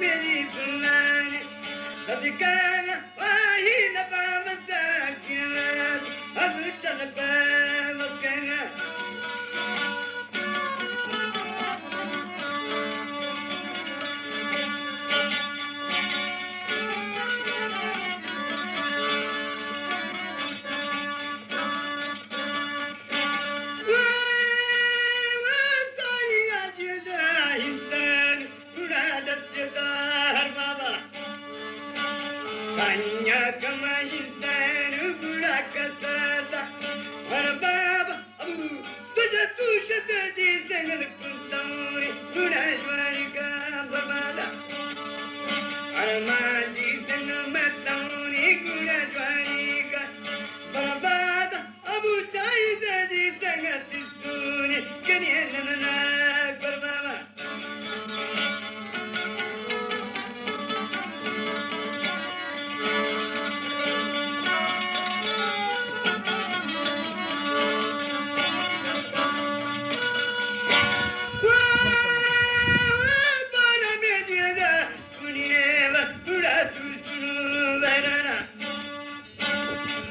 मेरी दुलानी अधिकाना वाही नपा मजाकिया अब चल पे मकना Sanya kemahitan gula kasada Barbaba abu tuja tu shata ji sangal kuntamri gula jwarika barbada Armaji sangal matamri gula jwarika barbada abu taida ji sangal tisuni kaniyanana barbaba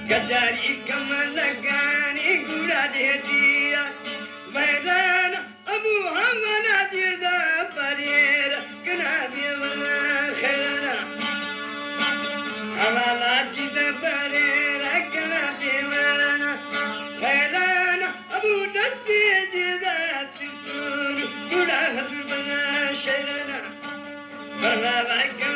Gajari kamalagani gura dedia Vairana abu hamana jida parera Kana biyavana khairana Avala jida parera kana biyavana Vairana abu dasi jida tisunu Gura hadur bana shairana Bala vaikam